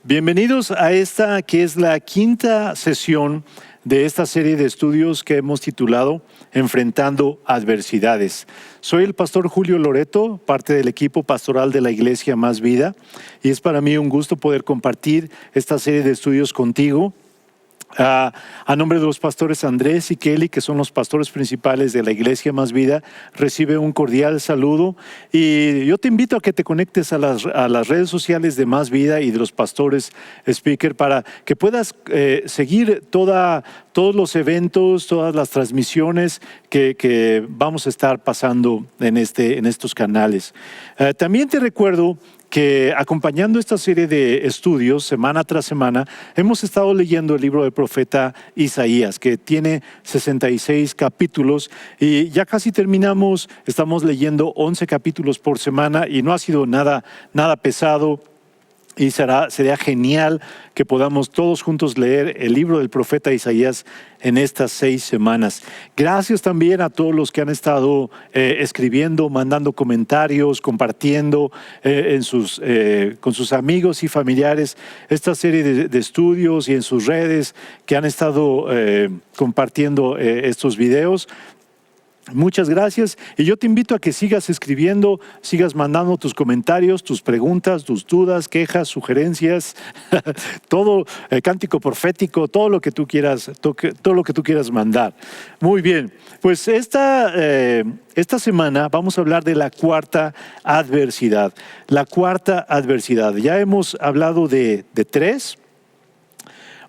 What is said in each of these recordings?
Bienvenidos a esta que es la quinta sesión de esta serie de estudios que hemos titulado Enfrentando Adversidades. Soy el pastor Julio Loreto, parte del equipo pastoral de la Iglesia Más Vida, y es para mí un gusto poder compartir esta serie de estudios contigo. A nombre de los pastores Andrés y Kelly, que son los pastores principales de la Iglesia Más Vida, recibe un cordial saludo y yo te invito a que te conectes a las redes sociales de Más Vida y de los pastores Speaker para que puedas seguir todos los eventos, todas las transmisiones que vamos a estar pasando en estos canales. También te recuerdo que acompañando esta serie de estudios, semana tras semana, hemos estado leyendo el libro del profeta Isaías, que tiene 66 capítulos y ya casi terminamos. Estamos leyendo 11 capítulos por semana y no ha sido nada pesado. Y sería genial que podamos todos juntos leer el libro del profeta Isaías en estas 6 semanas. Gracias también a todos los que han estado escribiendo, mandando comentarios, compartiendo con sus amigos y familiares esta serie de estudios y en sus redes que han estado compartiendo estos videos. Muchas gracias y yo te invito a que sigas escribiendo, sigas mandando tus comentarios, tus preguntas, tus dudas, quejas, sugerencias, todo cántico profético, todo lo que tú quieras mandar. Muy bien, pues esta semana vamos a hablar de la cuarta adversidad. La cuarta adversidad. Ya hemos hablado de 3.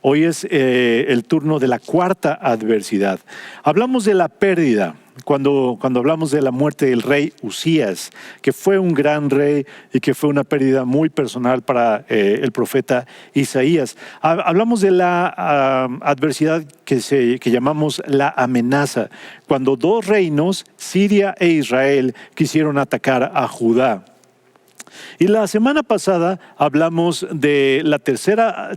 Hoy es el turno de la cuarta adversidad. Hablamos de la pérdida. Cuando hablamos de la muerte del rey Usías, que fue un gran rey y que fue una pérdida muy personal para el profeta Isaías. Hablamos de la adversidad que llamamos la amenaza, cuando 2 reinos, Siria e Israel, quisieron atacar a Judá. Y la semana pasada hablamos de la tercera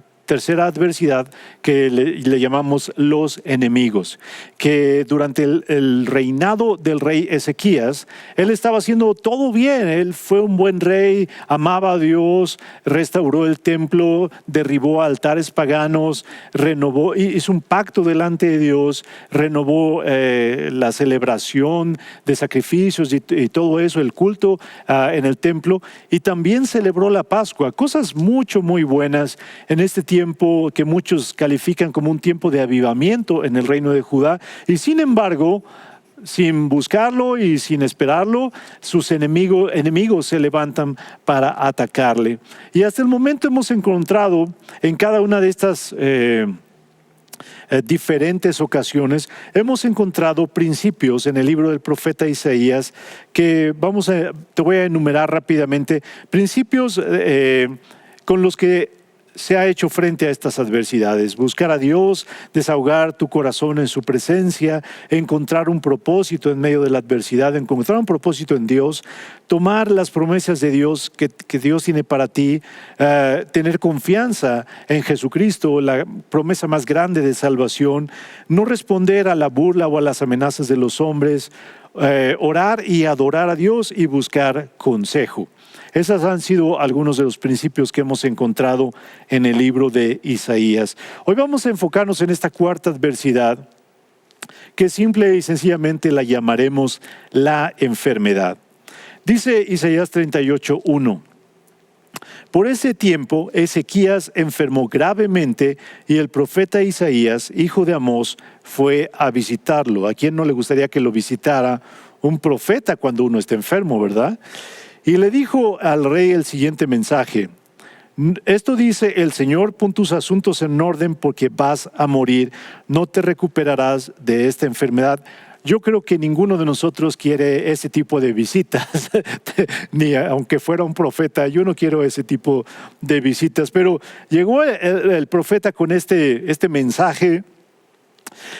adversidad que le llamamos los enemigos, que durante el reinado del rey Ezequías, él estaba haciendo todo bien, él fue un buen rey, amaba a Dios, restauró el templo, derribó altares paganos, renovó, hizo un pacto delante de Dios, renovó la celebración de sacrificios y todo eso, el culto en el templo, y también celebró la Pascua, cosas muy buenas en este tiempo que muchos califican como un tiempo de avivamiento en el reino de Judá, y sin embargo, sin buscarlo y sin esperarlo, sus enemigos se levantan para atacarle. Y hasta el momento hemos encontrado en cada una de estas diferentes ocasiones, hemos encontrado principios en el libro del profeta Isaías que te voy a enumerar rápidamente, principios con los que se ha hecho frente a estas adversidades. Buscar a Dios, desahogar tu corazón en su presencia, encontrar un propósito en medio de la adversidad, encontrar un propósito en Dios, tomar las promesas de Dios que Dios tiene para ti, tener confianza en Jesucristo, la promesa más grande de salvación, no responder a la burla o a las amenazas de los hombres, orar y adorar a Dios y buscar consejo. Esos han sido algunos de los principios que hemos encontrado en el libro de Isaías. Hoy vamos a enfocarnos en esta cuarta adversidad, que simple y sencillamente la llamaremos la enfermedad. Dice Isaías 38:1. Por ese tiempo, Ezequías enfermó gravemente y el profeta Isaías, hijo de Amós, fue a visitarlo. ¿A quién no le gustaría que lo visitara un profeta cuando uno está enfermo, verdad? Y le dijo al rey el siguiente mensaje: esto dice el Señor, pon tus asuntos en orden porque vas a morir, no te recuperarás de esta enfermedad. Yo creo que ninguno de nosotros quiere ese tipo de visitas, ni aunque fuera un profeta, yo no quiero ese tipo de visitas. Pero llegó el profeta con este mensaje.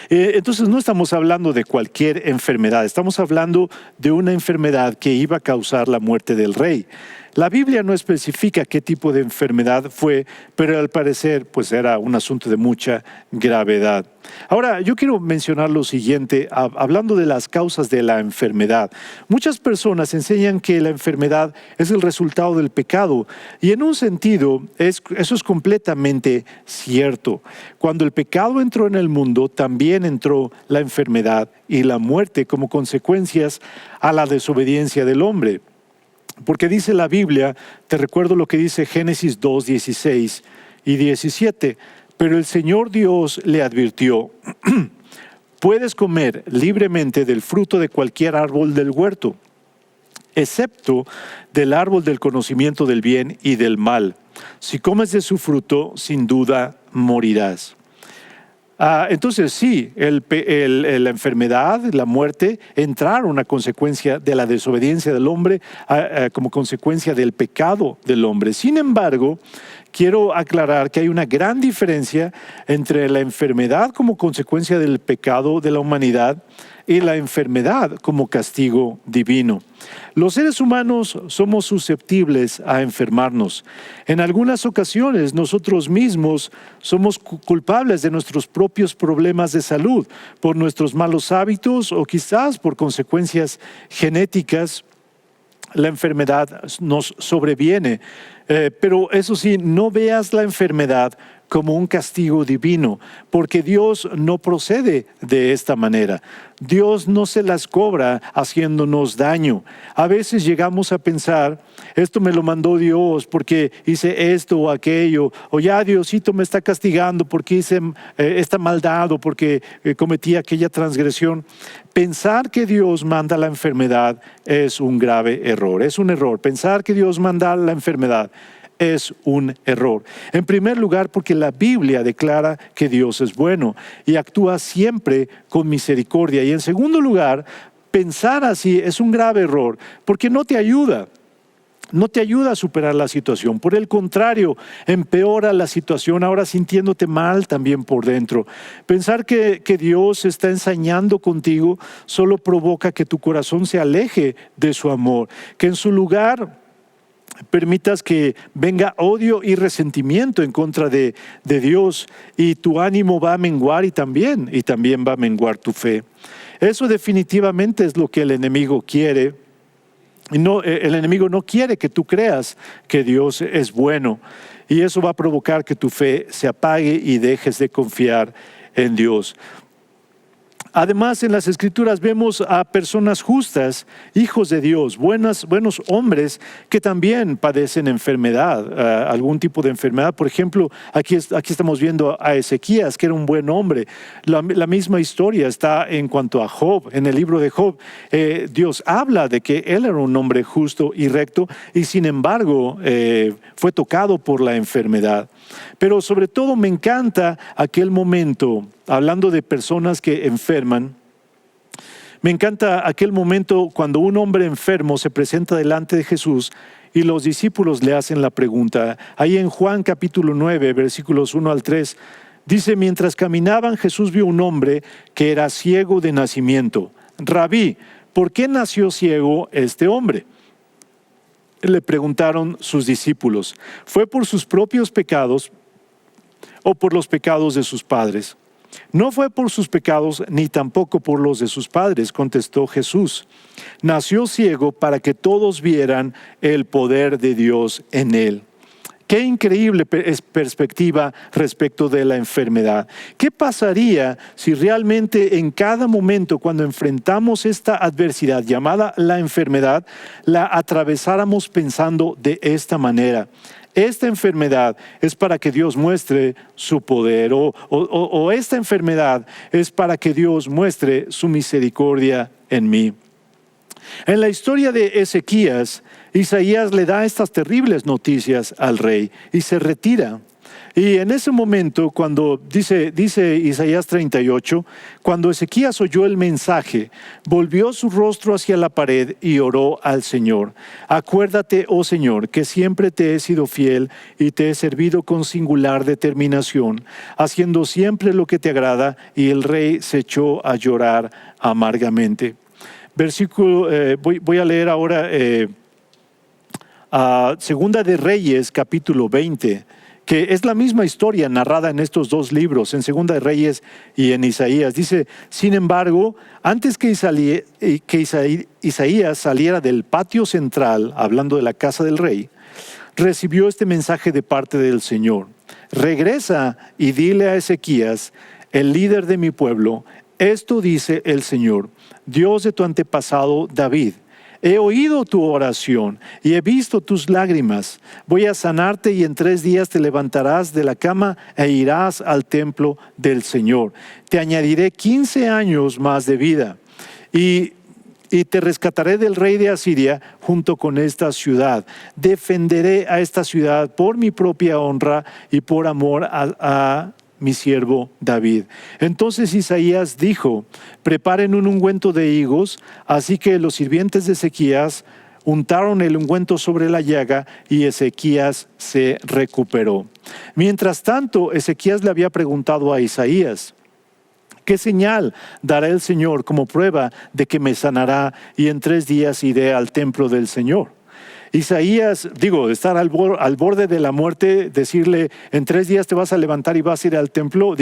Entonces no estamos hablando de cualquier enfermedad, estamos hablando de una enfermedad que iba a causar la muerte del rey. La Biblia no especifica qué tipo de enfermedad fue, pero al parecer pues era un asunto de mucha gravedad. Ahora, yo quiero mencionar lo siguiente, hablando de las causas de la enfermedad. Muchas personas enseñan que la enfermedad es el resultado del pecado y en un sentido eso es completamente cierto. Cuando el pecado entró en el mundo, también entró la enfermedad y la muerte como consecuencias a la desobediencia del hombre. Porque dice la Biblia, te recuerdo lo que dice Génesis 2, 16 y 17, pero el Señor Dios le advirtió, puedes comer libremente del fruto de cualquier árbol del huerto, excepto del árbol del conocimiento del bien y del mal. Si comes de su fruto, sin duda morirás. Entonces sí, la enfermedad, la muerte, entraron a consecuencia de la desobediencia del hombre, como consecuencia del pecado del hombre. Sin embargo, quiero aclarar que hay una gran diferencia entre la enfermedad como consecuencia del pecado de la humanidad y la enfermedad como castigo divino. Los seres humanos somos susceptibles a enfermarnos. En algunas ocasiones nosotros mismos somos culpables de nuestros propios problemas de salud por nuestros malos hábitos o quizás por consecuencias genéticas. La enfermedad nos sobreviene, pero eso sí, no veas la enfermedad como un castigo divino, porque Dios no procede de esta manera. Dios no se las cobra haciéndonos daño. A veces llegamos a pensar, esto me lo mandó Dios porque hice esto o aquello, o ya Diosito me está castigando porque hice esta maldad o porque cometí aquella transgresión. Pensar que Dios manda la enfermedad es un grave error, es un error. Pensar que Dios manda la enfermedad es un error. En primer lugar, porque la Biblia declara que Dios es bueno y actúa siempre con misericordia. Y en segundo lugar, pensar así es un grave error, porque no te ayuda. No te ayuda a superar la situación. Por el contrario, empeora la situación, ahora sintiéndote mal también por dentro. Pensar que Dios está ensañando contigo solo provoca que tu corazón se aleje de su amor, que en su lugar permitas que venga odio y resentimiento en contra de Dios, y tu ánimo va a menguar y también va a menguar tu fe. Eso definitivamente es lo que el enemigo quiere. No, el enemigo no quiere que tú creas que Dios es bueno, y eso va a provocar que tu fe se apague y dejes de confiar en Dios. Además, en las Escrituras vemos a personas justas, hijos de Dios, buenos hombres que también padecen enfermedad, algún tipo de enfermedad. Por ejemplo, aquí estamos viendo a Ezequías, que era un buen hombre. La misma historia está en cuanto a Job. En el libro de Job, Dios habla de que él era un hombre justo y recto, y sin embargo fue tocado por la enfermedad. Pero sobre todo me encanta aquel momento, hablando de personas que enferman, me encanta aquel momento cuando un hombre enfermo se presenta delante de Jesús y los discípulos le hacen la pregunta. Ahí en Juan capítulo 9, versículos 1 al 3, dice, mientras caminaban Jesús vio un hombre que era ciego de nacimiento. Rabí, ¿por qué nació ciego este hombre? Le preguntaron sus discípulos, ¿fue por sus propios pecados o por los pecados de sus padres? No fue por sus pecados ni tampoco por los de sus padres, contestó Jesús. Nació ciego para que todos vieran el poder de Dios en él. Qué increíble perspectiva respecto de la enfermedad. ¿Qué pasaría si realmente en cada momento cuando enfrentamos esta adversidad llamada la enfermedad, la atravesáramos pensando de esta manera? Esta enfermedad es para que Dios muestre su poder, o esta enfermedad es para que Dios muestre su misericordia en mí. En la historia de Ezequías, Isaías le da estas terribles noticias al rey y se retira. Y en ese momento, cuando dice Isaías 38, cuando Ezequías oyó el mensaje, volvió su rostro hacia la pared y oró al Señor. Acuérdate, oh Señor, que siempre te he sido fiel y te he servido con singular determinación, haciendo siempre lo que te agrada. Y el rey se echó a llorar amargamente. Voy a leer ahora a Segunda de Reyes, capítulo 20, que es la misma historia narrada en estos dos libros, en Segunda de Reyes y en Isaías. Dice, sin embargo, antes que Isaías saliera del patio central, hablando de la casa del rey, recibió este mensaje de parte del Señor. Regresa y dile a Ezequías, el líder de mi pueblo, esto dice el Señor, Dios de tu antepasado David. He oído tu oración y he visto tus lágrimas. Voy a sanarte y en 3 días te levantarás de la cama e irás al templo del Señor. Te añadiré 15 años más de vida y te rescataré del rey de Asiria junto con esta ciudad. Defenderé a esta ciudad por mi propia honra y por amor a mi siervo David. Entonces Isaías dijo, preparen un ungüento de higos, así que los sirvientes de Ezequías untaron el ungüento sobre la llaga y Ezequías se recuperó. Mientras tanto, Ezequías le había preguntado a Isaías, ¿qué señal dará el Señor como prueba de que me sanará y en 3 días iré al templo del Señor? Isaías, estar al borde de la muerte, decirle, en 3 días te vas a levantar y vas a ir al templo,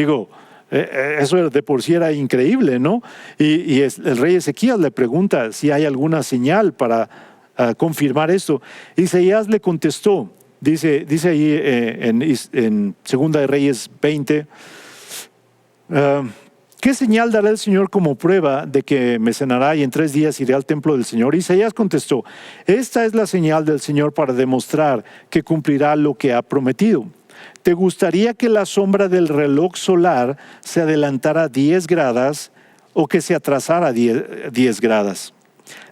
eso de por sí era increíble, ¿no? Y el rey Ezequías le pregunta si hay alguna señal para confirmar esto. Isaías le contestó, dice ahí en Segunda de Reyes 20, ¿qué señal dará el Señor como prueba de que me sanará y en 3 días iré al templo del Señor? Isaías contestó, esta es la señal del Señor para demostrar que cumplirá lo que ha prometido. ¿Te gustaría que la sombra del reloj solar se adelantara 10 gradas o que se atrasara 10 gradas?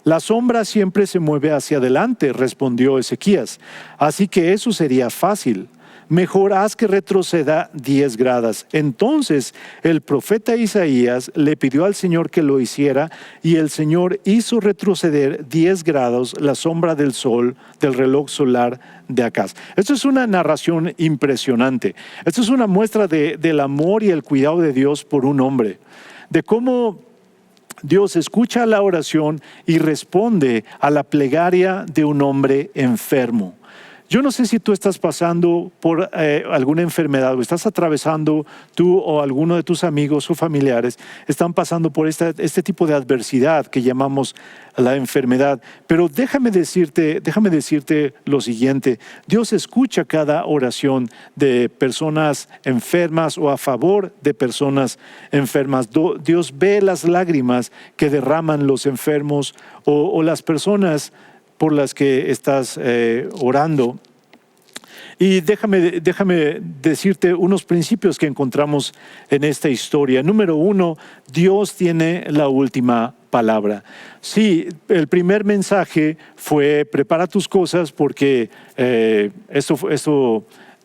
La sombra siempre se mueve hacia adelante, respondió Ezequías, así que eso sería fácil. Mejor haz que retroceda 10 gradas. Entonces el profeta Isaías le pidió al Señor que lo hiciera y el Señor hizo retroceder 10 grados la sombra del sol, del reloj solar de Acaz. Esto es una narración impresionante. Esto es una muestra del amor y el cuidado de Dios por un hombre, de cómo Dios escucha la oración y responde a la plegaria de un hombre enfermo. Yo no sé si tú estás pasando por alguna enfermedad o estás atravesando tú o alguno de tus amigos o familiares están pasando por este tipo de adversidad que llamamos la enfermedad. Pero déjame decirte lo siguiente. Dios escucha cada oración de personas enfermas o a favor de personas enfermas. Dios ve las lágrimas que derraman los enfermos o las personas por las que estás orando. Y déjame decirte unos principios que encontramos en esta historia. Número 1, Dios tiene la última palabra. Sí, el primer mensaje fue prepara tus cosas porque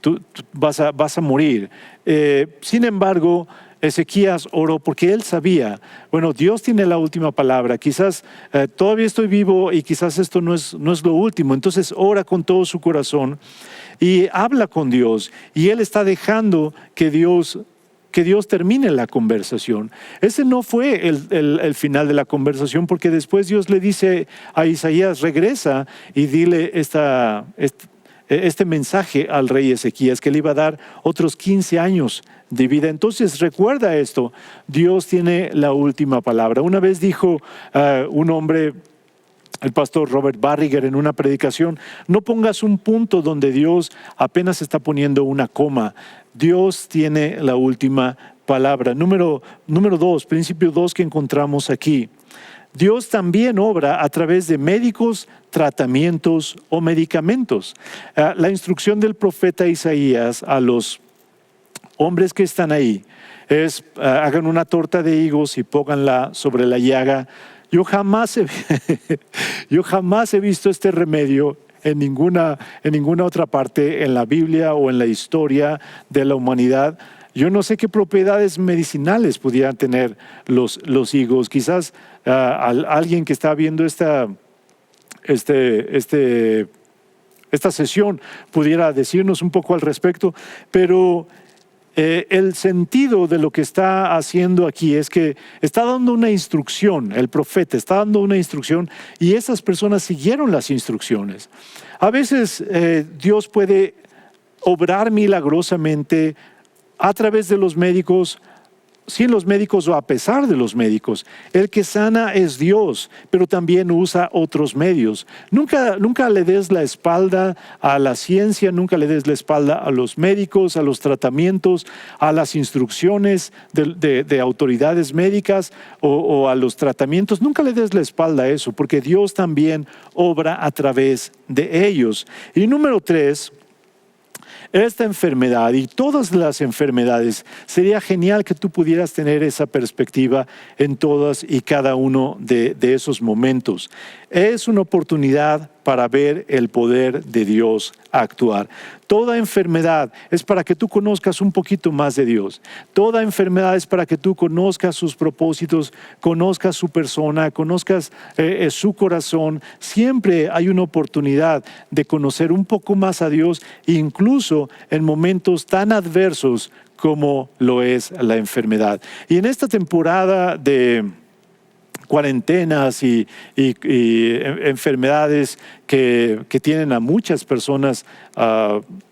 tú vas a morir. Sin embargo, Ezequías oró porque él sabía, Dios tiene la última palabra, quizás todavía estoy vivo y quizás esto no es lo último, entonces ora con todo su corazón y habla con Dios y él está dejando que Dios termine la conversación. Ese no fue el final de la conversación porque después Dios le dice a Isaías, regresa y dile este mensaje al rey Ezequías que le iba a dar otros 15 años de vida. Entonces recuerda esto, Dios tiene la última palabra. Una vez dijo un hombre, el pastor Robert Barriger, en una predicación, no pongas un punto donde Dios apenas está poniendo una coma. Dios tiene la última palabra. Número 2, principio 2 que encontramos aquí. Dios también obra a través de médicos, tratamientos o medicamentos. La instrucción del profeta Isaías a los hombres que están ahí es hagan una torta de higos y pónganla sobre la llaga. Yo jamás he visto este remedio en ninguna otra parte en la Biblia o en la historia de la humanidad. Yo no sé qué propiedades medicinales pudieran tener los higos. Quizás alguien que está viendo esta sesión pudiera decirnos un poco al respecto, pero el sentido de lo que está haciendo aquí es que está dando una instrucción, el profeta está dando una instrucción y esas personas siguieron las instrucciones. A veces Dios puede obrar milagrosamente a través de los médicos, sin los médicos o a pesar de los médicos. El que sana es Dios, pero también usa otros medios. Nunca le des la espalda a la ciencia, nunca le des la espalda a los médicos, a los tratamientos, a las instrucciones de autoridades médicas o a los tratamientos. Nunca le des la espalda a eso, porque Dios también obra a través de ellos. Y número 3, esta enfermedad y todas las enfermedades, sería genial que tú pudieras tener esa perspectiva en todas y cada uno de esos momentos. Es una oportunidad para ver el poder de Dios actuar. Toda enfermedad es para que tú conozcas un poquito más de Dios. Toda enfermedad es para que tú conozcas sus propósitos, conozcas su persona, conozcas su corazón. Siempre hay una oportunidad de conocer un poco más a Dios, incluso en momentos tan adversos como lo es la enfermedad. Y en esta temporada de cuarentenas y enfermedades que tienen a muchas personas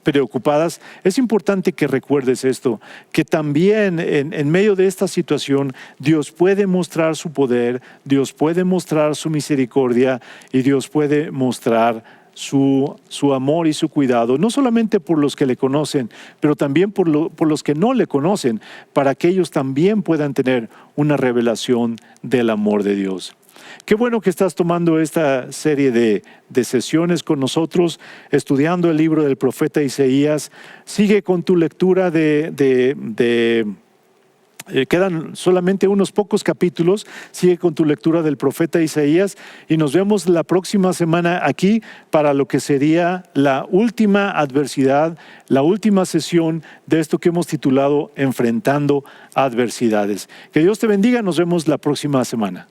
preocupadas, es importante que recuerdes esto, que también en medio de esta situación Dios puede mostrar su poder, Dios puede mostrar su misericordia y Dios puede mostrar su amor y su cuidado, no solamente por los que le conocen, pero también por los que no le conocen, para que ellos también puedan tener una revelación del amor de Dios. Qué bueno que estás tomando esta serie de sesiones con nosotros, estudiando el libro del profeta Isaías. Sigue con tu lectura quedan solamente unos pocos capítulos. Sigue con tu lectura del profeta Isaías y nos vemos la próxima semana aquí para lo que sería la última adversidad, la última sesión de esto que hemos titulado Enfrentando Adversidades. Que Dios te bendiga, nos vemos la próxima semana.